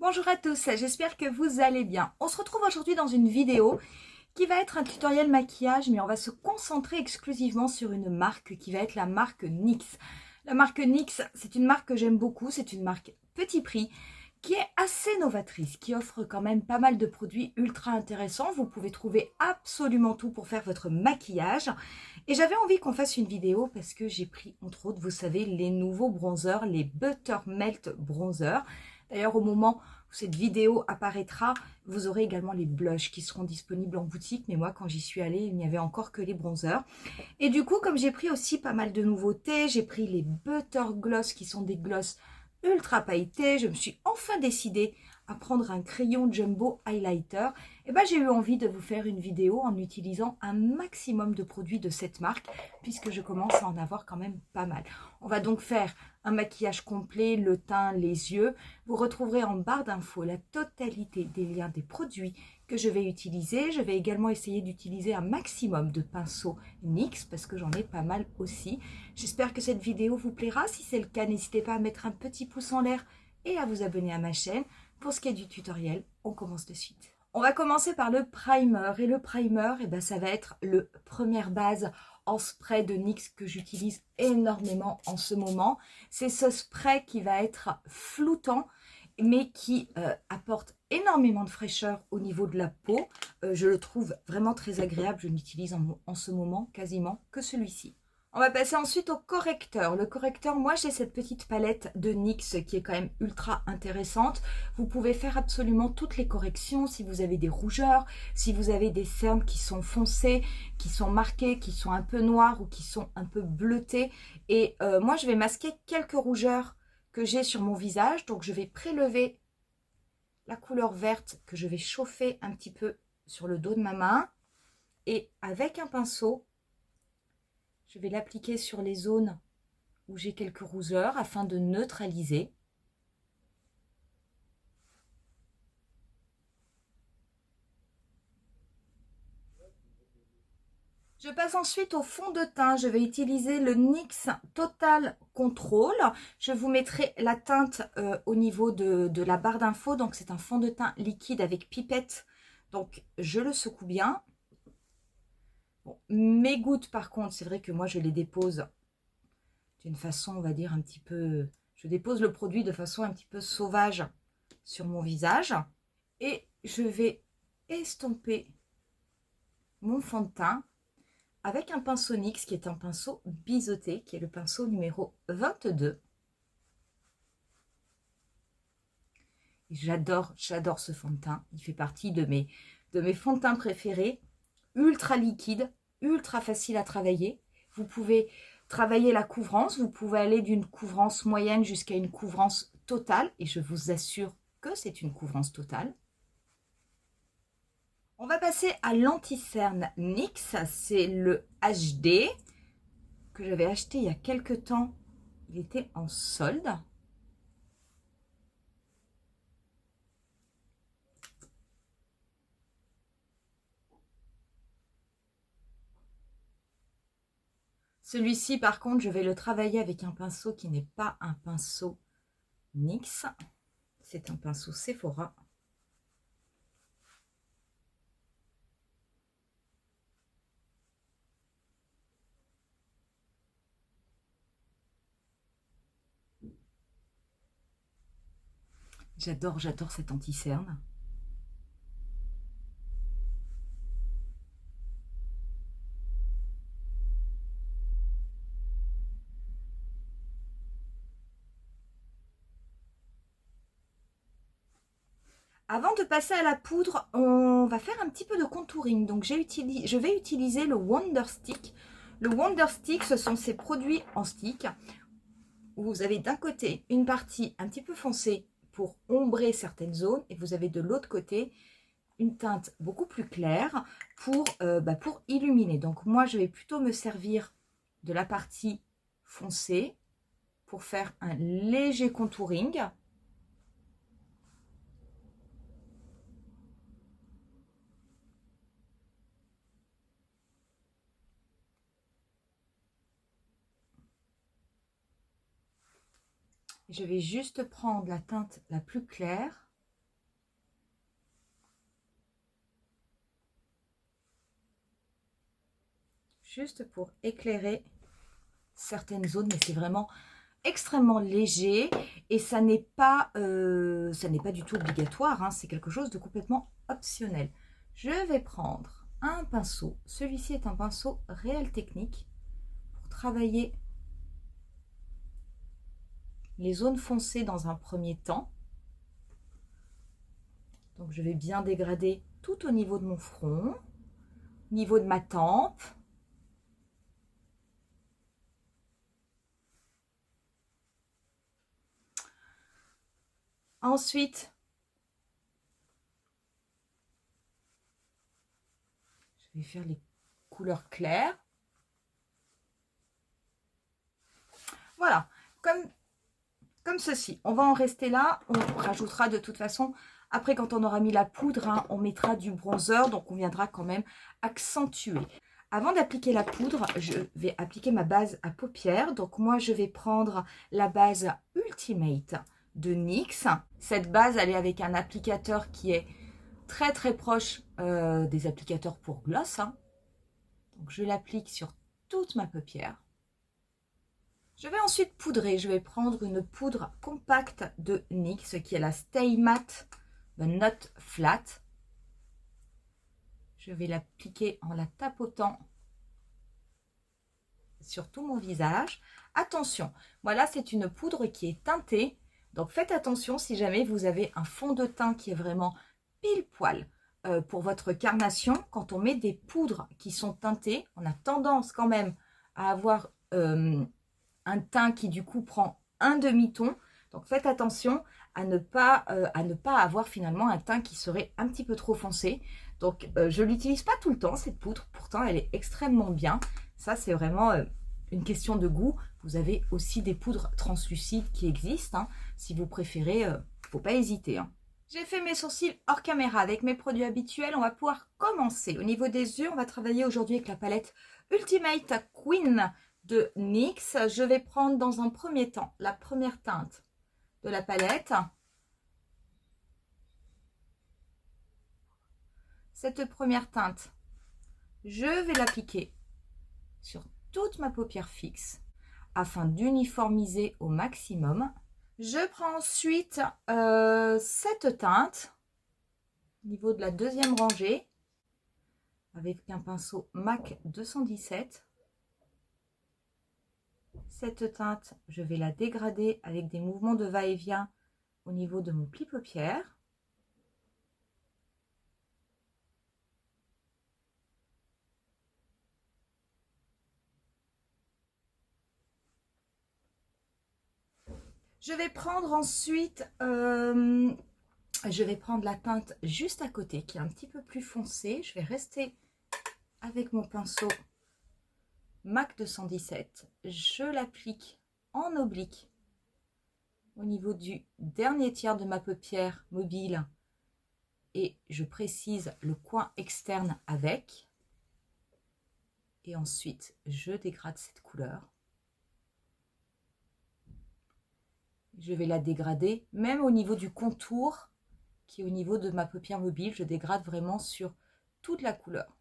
Bonjour à tous, j'espère que vous allez bien. On se retrouve aujourd'hui dans une vidéo qui va être un tutoriel maquillage, mais on va se concentrer exclusivement sur une marque qui va être la marque NYX. La marque NYX, c'est une marque que j'aime beaucoup, c'est une marque petit prix qui est assez novatrice, qui offre quand même pas mal de produits ultra intéressants. Vous pouvez trouver absolument tout pour faire votre maquillage. Et j'avais envie qu'on fasse une vidéo parce que j'ai pris, entre autres, vous savez, les nouveaux bronzers, les Buttermelt Bronzer. D'ailleurs, au moment où cette vidéo apparaîtra, vous aurez également les blushs qui seront disponibles en boutique. Mais moi, quand j'y suis allée, il n'y avait encore que les bronzers. Et du coup, comme j'ai pris aussi pas mal de nouveautés, j'ai pris les Butter Gloss qui sont des gloss ultra pailletés. Je me suis enfin décidée à prendre un crayon Jumbo Highlighter. Et ben, j'ai eu envie de vous faire une vidéo en utilisant un maximum de produits de cette marque puisque je commence à en avoir quand même pas mal. On va donc faire un maquillage complet, le teint, les yeux. Vous retrouverez en barre d'infos la totalité des liens des produits que je vais utiliser. Je vais également essayer d'utiliser un maximum de pinceaux NYX parce que j'en ai pas mal aussi. J'espère que cette vidéo vous plaira. Si c'est le cas, n'hésitez pas à mettre un petit pouce en l'air et à vous abonner à ma chaîne. Pour ce qui est du tutoriel, on commence de suite. On va commencer par le primer. Et le primer, ça va être le première base en spray de NYX que j'utilise énormément en ce moment. C'est ce spray qui va être floutant, mais qui apporte énormément de fraîcheur au niveau de la peau. Je le trouve vraiment très agréable. Je n'utilise en ce moment quasiment que celui-ci. On va passer ensuite au correcteur. Le correcteur, moi j'ai cette petite palette de NYX qui est quand même ultra intéressante. Vous pouvez faire absolument toutes les corrections si vous avez des rougeurs, si vous avez des cernes qui sont foncées, qui sont marquées, qui sont un peu noires ou qui sont un peu bleutées. Et moi je vais masquer quelques rougeurs que j'ai sur mon visage. Donc je vais prélever la couleur verte que je vais chauffer un petit peu sur le dos de ma main. Et avec un pinceau, je vais l'appliquer sur les zones où j'ai quelques rougeurs afin de neutraliser. Je passe ensuite au fond de teint. Je vais utiliser le NYX Total Control. Je vous mettrai la teinte au niveau de la barre d'infos. Donc c'est un fond de teint liquide avec pipette. Donc je le secoue bien. Bon, mes gouttes par contre, c'est vrai que moi je les dépose d'une façon, on va dire un petit peu... Je dépose le produit de façon un petit peu sauvage sur mon visage. Et je vais estomper mon fond de teint avec un pinceau NYX qui est un pinceau biseauté, qui est le pinceau numéro 22. J'adore ce fond de teint. Il fait partie de mes fonds de teint préférés. Ultra liquide, ultra facile à travailler. Vous pouvez travailler la couvrance. Vous pouvez aller d'une couvrance moyenne jusqu'à une couvrance totale. Et je vous assure que c'est une couvrance totale. On va passer à l'anti-cerne NYX. C'est le HD que j'avais acheté il y a quelques temps. Il était en solde. Celui-ci, par contre, je vais le travailler avec un pinceau qui n'est pas un pinceau NYX. C'est un pinceau Sephora. J'adore cet anti-cerne. Avant de passer à la poudre, on va faire un petit peu de contouring. Donc je vais utiliser le Wonder Stick. Le Wonder Stick, ce sont ces produits en stick où vous avez d'un côté une partie un petit peu foncée pour ombrer certaines zones et vous avez de l'autre côté une teinte beaucoup plus claire pour illuminer. Donc moi, je vais plutôt me servir de la partie foncée pour faire un léger contouring. Je vais juste prendre la teinte la plus claire juste pour éclairer certaines zones, mais c'est vraiment extrêmement léger et ça n'est pas du tout obligatoire, hein, c'est quelque chose de complètement optionnel. Je vais prendre un pinceau, celui-ci est un pinceau Réal Technique pour travailler les zones foncées dans un premier temps. Donc je vais bien dégrader tout au niveau de mon front, au niveau de ma tempe. Ensuite, je vais faire les couleurs claires. Voilà, comme ceci. On va en rester là. On rajoutera de toute façon, après quand on aura mis la poudre, hein, on mettra du bronzer. Donc on viendra quand même accentuer. Avant d'appliquer la poudre, je vais appliquer ma base à paupières. Donc moi, je vais prendre la base Ultimate de NYX. Cette base, elle est avec un applicateur qui est très très proche des applicateurs pour gloss. Hein. Donc je l'applique sur toute ma paupière. Je vais ensuite poudrer. Je vais prendre une poudre compacte de NYX qui est la Stay Matte Not Flat. Je vais l'appliquer en la tapotant sur tout mon visage. Attention, voilà, c'est une poudre qui est teintée. Donc faites attention si jamais vous avez un fond de teint qui est vraiment pile poil pour votre carnation. Quand on met des poudres qui sont teintées, on a tendance quand même à avoir un teint qui du coup prend un demi-ton. Donc faites attention à ne pas avoir finalement un teint qui serait un petit peu trop foncé. Donc je ne l'utilise pas tout le temps cette poudre, pourtant elle est extrêmement bien. Ça c'est vraiment une question de goût. Vous avez aussi des poudres translucides qui existent. Hein. Si vous préférez, il ne faut pas hésiter. Hein. J'ai fait mes sourcils hors caméra avec mes produits habituels. On va pouvoir commencer. Au niveau des yeux, on va travailler aujourd'hui avec la palette Ultimate Queen de NYX. Je vais prendre dans un premier temps la première teinte de la palette. Cette première teinte, je vais l'appliquer sur toute ma paupière fixe afin d'uniformiser au maximum. Je prends ensuite cette teinte au niveau de la deuxième rangée avec un pinceau MAC 217. Cette teinte, je vais la dégrader avec des mouvements de va-et-vient au niveau de mon pli paupière. Je vais prendre ensuite, je vais prendre la teinte juste à côté qui est un petit peu plus foncée. Je vais rester avec mon pinceau MAC 217. Je l'applique en oblique au niveau du dernier tiers de ma paupière mobile et je précise le coin externe avec. Et ensuite, je dégrade cette couleur. Je vais la dégrader même au niveau du contour qui est au niveau de ma paupière mobile. Je dégrade vraiment sur toute la couleur.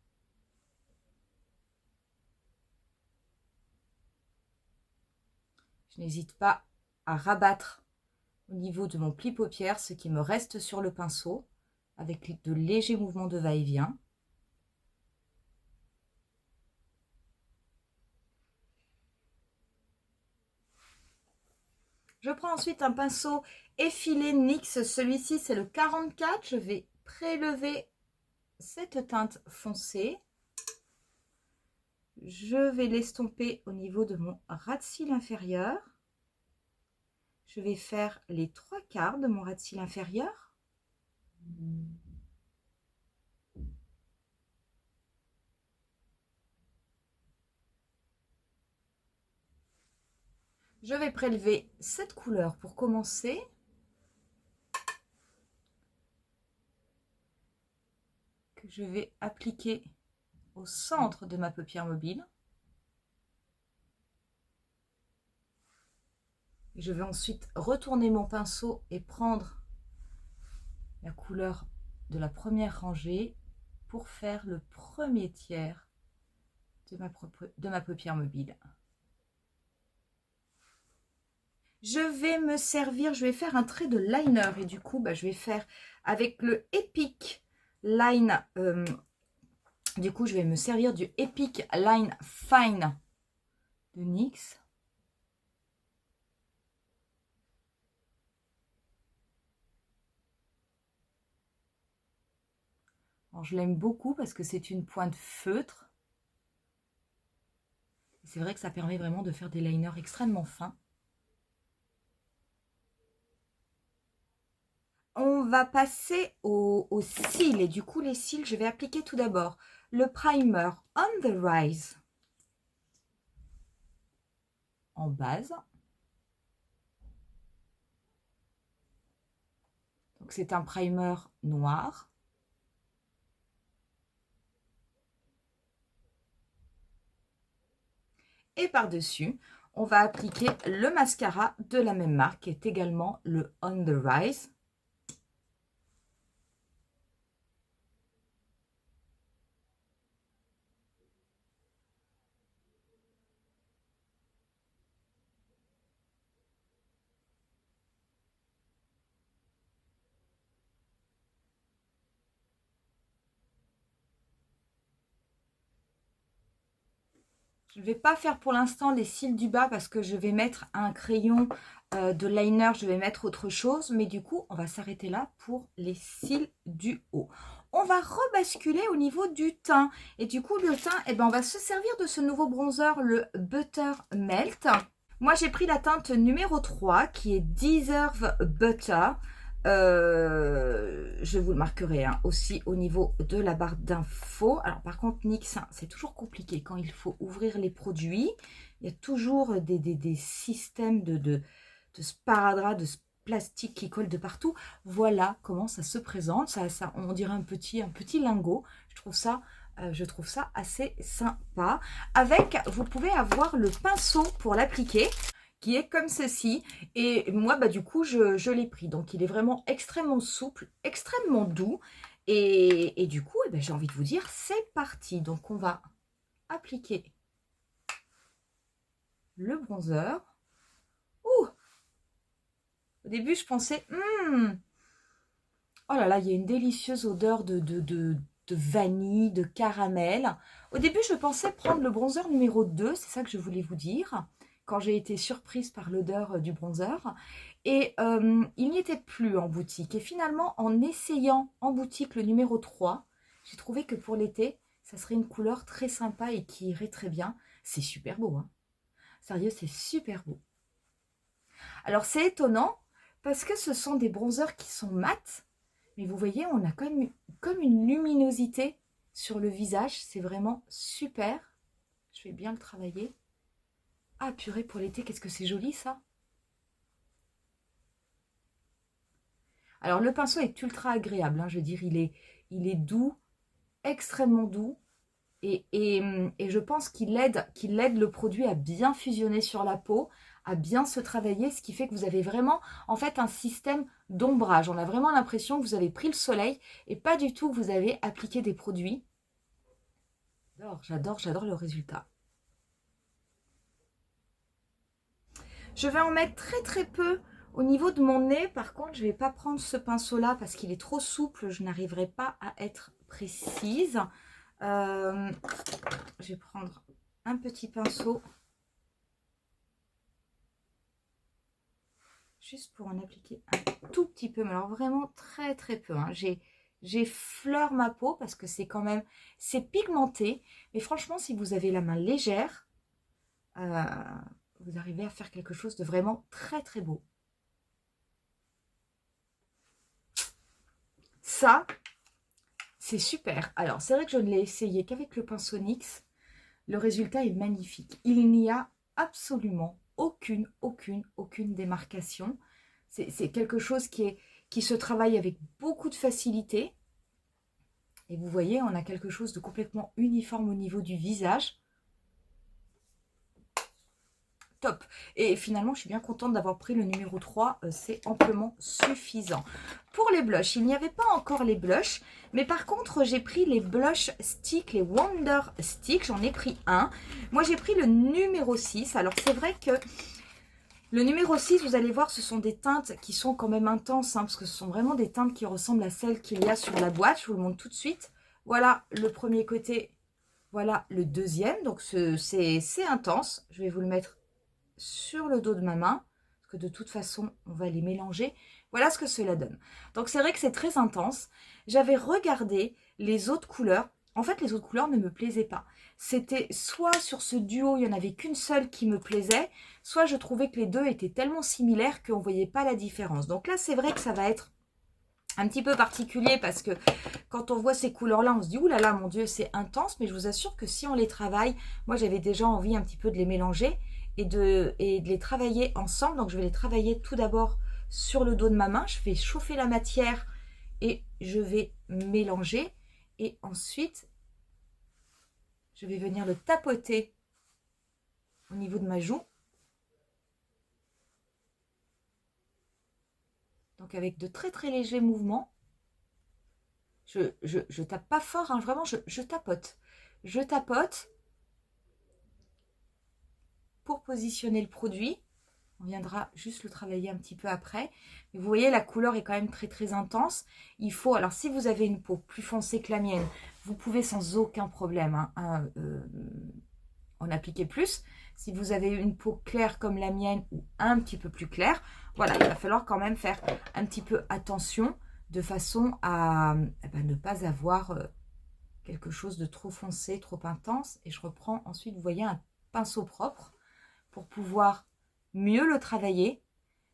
Je n'hésite pas à rabattre au niveau de mon pli paupière ce qui me reste sur le pinceau avec de légers mouvements de va-et-vient. Je prends ensuite un pinceau effilé NYX. Celui-ci, c'est le 44. Je vais prélever cette teinte foncée. Je vais l'estomper au niveau de mon ras de cils inférieur. Je vais faire les 3/4 de mon ras de cils inférieur. Je vais prélever cette couleur pour commencer. Que je vais appliquer au centre de ma paupière mobile. Je vais ensuite retourner mon pinceau et prendre la couleur de la première rangée pour faire le premier tiers de ma paupière mobile. Je vais me servir, je vais faire un trait de liner et du coup, je vais faire avec le Epic Line. Du coup, je vais me servir du Epic Line Fine de NYX. Alors, je l'aime beaucoup parce que c'est une pointe feutre. C'est vrai que ça permet vraiment de faire des liners extrêmement fins. On va passer aux cils et du coup les cils, je vais appliquer tout d'abord le primer On the Rise en base. Donc c'est un primer noir. Et par-dessus, on va appliquer le mascara de la même marque qui est également le On the Rise. Je ne vais pas faire pour l'instant les cils du bas parce que je vais mettre un crayon de liner, je vais mettre autre chose. Mais du coup, on va s'arrêter là pour les cils du haut. On va rebasculer au niveau du teint. Et du coup, le teint, on va se servir de ce nouveau bronzer, le Butter Melt. Moi, j'ai pris la teinte numéro 3 qui est Deserve Butter. Je vous le marquerai aussi au niveau de la barre d'infos. Alors par contre NYX, c'est toujours compliqué quand il faut ouvrir les produits. Il y a toujours des systèmes de sparadrap, de plastique qui collent de partout. Voilà comment ça se présente. Ça, on dirait un petit lingot. Je trouve ça assez sympa. Avec, vous pouvez avoir le pinceau pour l'appliquer, qui est comme ceci. Et moi, du coup, je l'ai pris. Donc, il est vraiment extrêmement souple, extrêmement doux. Et du coup, j'ai envie de vous dire, c'est parti. Donc, on va appliquer le bronzer. Ouh! Au début, je pensais, oh là là, il y a une délicieuse odeur de vanille, de caramel. Au début, je pensais prendre le bronzer numéro 2, c'est ça que je voulais vous dire, quand j'ai été surprise par l'odeur du bronzer. Et il n'y était plus en boutique. Et finalement, en essayant en boutique le numéro 3, j'ai trouvé que pour l'été, ça serait une couleur très sympa et qui irait très bien. C'est super beau, hein. Sérieux, c'est super beau. Alors, c'est étonnant parce que ce sont des bronzers qui sont mats. Mais vous voyez, on a comme une luminosité sur le visage. C'est vraiment super. Je vais bien le travailler. Ah purée, pour l'été, qu'est-ce que c'est joli ça. Alors le pinceau est ultra agréable. Je veux dire, il est doux, extrêmement doux. Et je pense qu'il aide le produit à bien fusionner sur la peau, à bien se travailler, ce qui fait que vous avez vraiment en fait un système d'ombrage. On a vraiment l'impression que vous avez pris le soleil et pas du tout que vous avez appliqué des produits. J'adore le résultat. Je vais en mettre très très peu au niveau de mon nez. Par contre, je ne vais pas prendre ce pinceau-là parce qu'il est trop souple. Je n'arriverai pas à être précise. Je vais prendre un petit pinceau. Juste pour en appliquer un tout petit peu. Mais alors vraiment très très peu. J'effleure ma peau parce que c'est quand même... C'est pigmenté. Mais franchement, si vous avez la main légère, vous arrivez à faire quelque chose de vraiment très très beau. Ça, c'est super. Alors, c'est vrai que je ne l'ai essayé qu'avec le pinceau NYX. Le résultat est magnifique. Il n'y a absolument aucune démarcation. C'est quelque chose qui se travaille avec beaucoup de facilité. Et vous voyez, on a quelque chose de complètement uniforme au niveau du visage. top. Et finalement, je suis bien contente d'avoir pris le numéro 3. C'est amplement suffisant. Pour les blushs, il n'y avait pas encore les blushs. Mais par contre, j'ai pris les blush sticks, les Wonder Sticks. J'en ai pris un. Moi, j'ai pris le numéro 6. Alors, c'est vrai que le numéro 6, vous allez voir, ce sont des teintes qui sont quand même intenses. Parce que ce sont vraiment des teintes qui ressemblent à celles qu'il y a sur la boîte. Je vous le montre tout de suite. Voilà le premier côté. Voilà le deuxième. Donc, c'est intense. Je vais vous le mettre sur le dos de ma main. Parce que de toute façon, on va les mélanger. Voilà ce que cela donne. Donc, c'est vrai que c'est très intense. J'avais regardé les autres couleurs. En fait, les autres couleurs ne me plaisaient pas. C'était soit sur ce duo, il n'y en avait qu'une seule qui me plaisait, soit je trouvais que les deux étaient tellement similaires qu'on ne voyait pas la différence. Donc là, c'est vrai que ça va être un petit peu particulier parce que quand on voit ces couleurs-là, on se dit « Ouh là là, mon Dieu, c'est intense », mais je vous assure que si on les travaille, moi j'avais déjà envie un petit peu de les mélanger et de les travailler ensemble. Donc je vais les travailler tout d'abord sur le dos de ma main. Je vais chauffer la matière et je vais mélanger. Et ensuite, je vais venir le tapoter au niveau de ma joue. Donc avec de très très légers mouvements. Je tape pas fort, hein, vraiment je tapote. Je tapote pour positionner le produit. On viendra juste le travailler un petit peu après. Mais vous voyez, la couleur est quand même très très intense. Il faut, alors si vous avez une peau plus foncée que la mienne, vous pouvez sans aucun problème en appliquer plus. Si vous avez une peau claire comme la mienne ou un petit peu plus claire, voilà, il va falloir quand même faire un petit peu attention de façon à ne pas avoir quelque chose de trop foncé, trop intense. Et je reprends ensuite, vous voyez, un pinceau propre pour pouvoir mieux le travailler,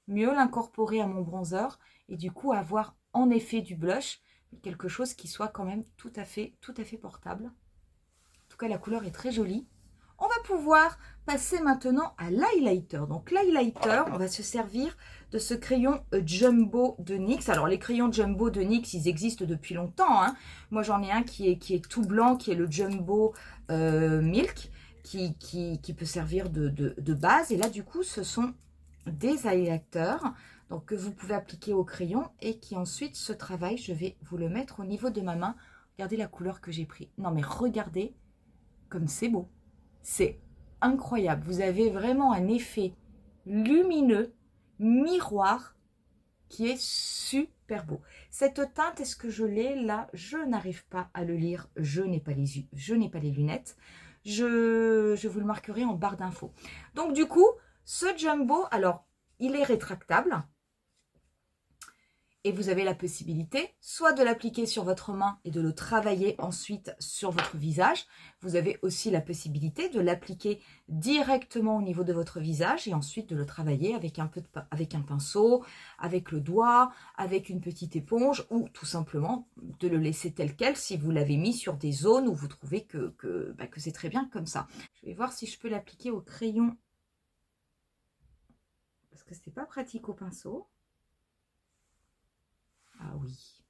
mieux l'incorporer à mon bronzer et du coup avoir en effet du blush, quelque chose qui soit quand même tout à fait portable. En tout cas, la couleur est très jolie. On va pouvoir passer maintenant à l'highlighter. Donc l'highlighter, on va se servir de ce crayon Jumbo de NYX. Alors les crayons Jumbo de NYX, ils existent depuis longtemps, hein. Moi j'en ai un qui est tout blanc, qui est le Jumbo Milk, qui peut servir de base. Et là du coup, ce sont des highlighters donc, que vous pouvez appliquer au crayon et qui ensuite se travaillent. Je vais vous le mettre au niveau de ma main. Regardez la couleur que j'ai pris. Non mais regardez comme c'est beau. C'est incroyable. Vous avez vraiment un effet lumineux, miroir, qui est super beau. Cette teinte, est-ce que je l'ai là? Je n'arrive pas à le lire. Je n'ai pas les yeux, je n'ai pas les lunettes. Je vous le marquerai en barre d'infos. Donc du coup, ce Jumbo, alors, il est rétractable. Et vous avez la possibilité soit de l'appliquer sur votre main et de le travailler ensuite sur votre visage. Vous avez aussi la possibilité de l'appliquer directement au niveau de votre visage et ensuite de le travailler avec un pinceau, avec le doigt, avec une petite éponge ou tout simplement de le laisser tel quel si vous l'avez mis sur des zones où vous trouvez que c'est très bien comme ça. Je vais voir si je peux l'appliquer au crayon parce que c'est pas pratique au pinceau. Ah oui.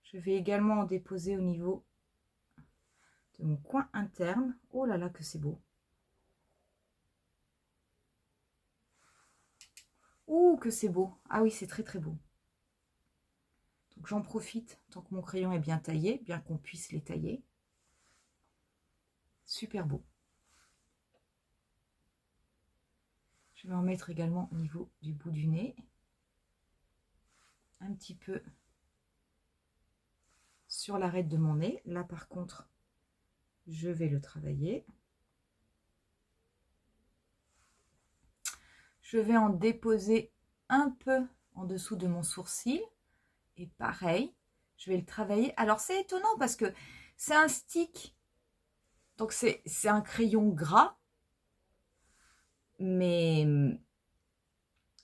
Je vais également en déposer au niveau de mon coin interne. Oh là là, que c'est beau. Ouh, que c'est beau. Ah oui, c'est très très beau. Donc j'en profite tant que mon crayon est bien taillé, bien qu'on puisse les tailler. Super beau. Je vais en mettre également au niveau du bout du nez. Un petit peu sur l'arête de mon nez. Là par contre, je vais le travailler. Je vais en déposer un peu en dessous de mon sourcil. Et pareil, je vais le travailler. Alors c'est étonnant parce que c'est un stick. Donc c'est un crayon gras. Mais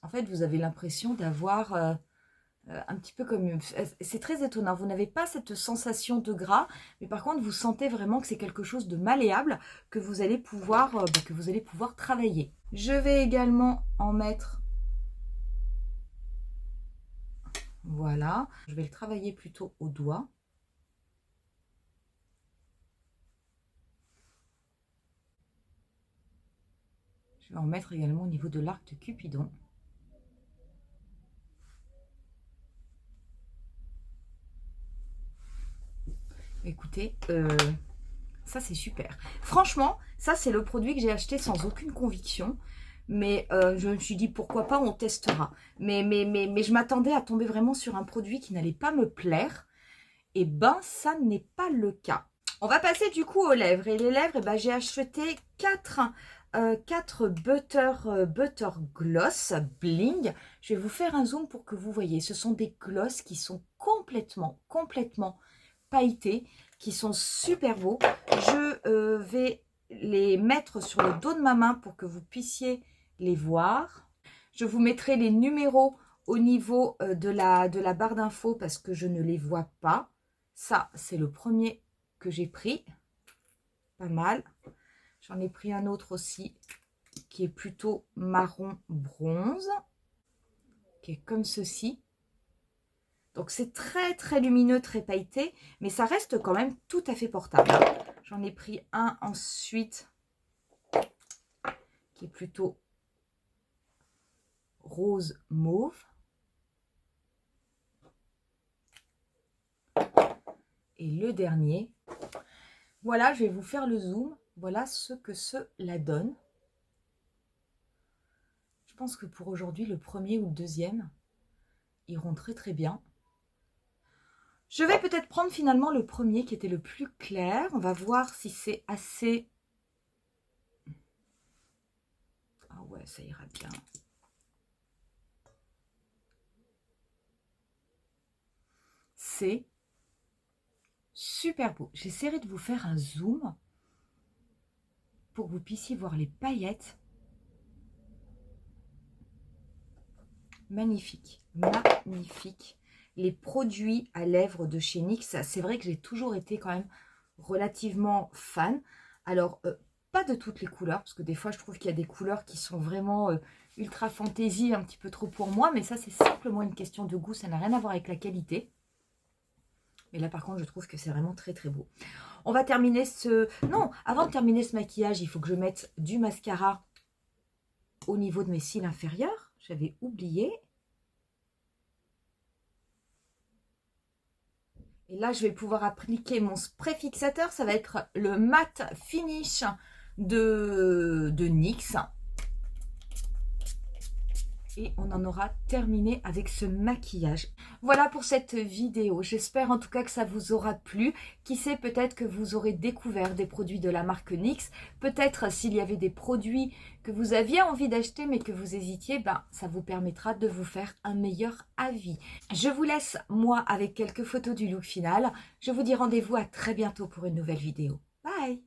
en fait, vous avez l'impression d'avoir un petit peu comme... C'est très étonnant. Vous n'avez pas cette sensation de gras. Mais par contre, vous sentez vraiment que c'est quelque chose de malléable que vous allez pouvoir travailler. Je vais également en mettre... Voilà. Je vais le travailler plutôt au doigt. Je vais en mettre également au niveau de l'arc de Cupidon. Écoutez, ça c'est super. Franchement, ça c'est le produit que j'ai acheté sans aucune conviction. Mais je me suis dit pourquoi pas, on testera. Mais je m'attendais à tomber vraiment sur un produit qui n'allait pas me plaire. Et ben ça n'est pas le cas. On va passer du coup aux lèvres. Et les lèvres, eh ben, j'ai acheté 4 butter gloss bling. Je vais vous faire un zoom pour que vous voyez. Ce sont des gloss qui sont complètement pailletés, qui sont super beaux. Je vais les mettre sur le dos de ma main pour que vous puissiez les voir. Je vous mettrai les numéros au niveau de la barre d'infos parce que je ne les vois pas. Ça, c'est le premier que j'ai pris. Pas mal. J'en ai pris un autre aussi qui est plutôt marron bronze, qui est comme ceci. Donc c'est très lumineux, très pailleté, mais ça reste quand même tout à fait portable. J'en ai pris un ensuite qui est plutôt rose mauve. Et le dernier, voilà, je vais vous faire le zoom. Voilà ce que cela donne. Je pense que pour aujourd'hui, le premier ou le deuxième iront très bien. Je vais peut-être prendre finalement le premier qui était le plus clair. On va voir si c'est assez... Ah ouais, ça ira bien. C'est super beau. J'essaierai de vous faire un zoom pour que vous puissiez voir les paillettes. Magnifique, magnifique. Les produits à lèvres de chez NYX, c'est vrai que j'ai toujours été quand même relativement fan. Alors, pas de toutes les couleurs, parce que des fois, je trouve qu'il y a des couleurs qui sont vraiment ultra fantaisie, un petit peu trop pour moi. Mais ça, c'est simplement une question de goût, ça n'a rien à voir avec la qualité. Mais là, par contre, je trouve que c'est vraiment très beau. On va terminer ce... Non, avant de terminer ce maquillage, il faut que je mette du mascara au niveau de mes cils inférieurs. J'avais oublié. Et là, je vais pouvoir appliquer mon spray fixateur. Ça va être le Matte Finish de NYX. Et on en aura terminé avec ce maquillage. Voilà pour cette vidéo. J'espère en tout cas que ça vous aura plu. Qui sait, peut-être que vous aurez découvert des produits de la marque NYX. Peut-être s'il y avait des produits que vous aviez envie d'acheter mais que vous hésitiez, ben, ça vous permettra de vous faire un meilleur avis. Je vous laisse, moi, avec quelques photos du look final. Je vous dis rendez-vous à très bientôt pour une nouvelle vidéo. Bye!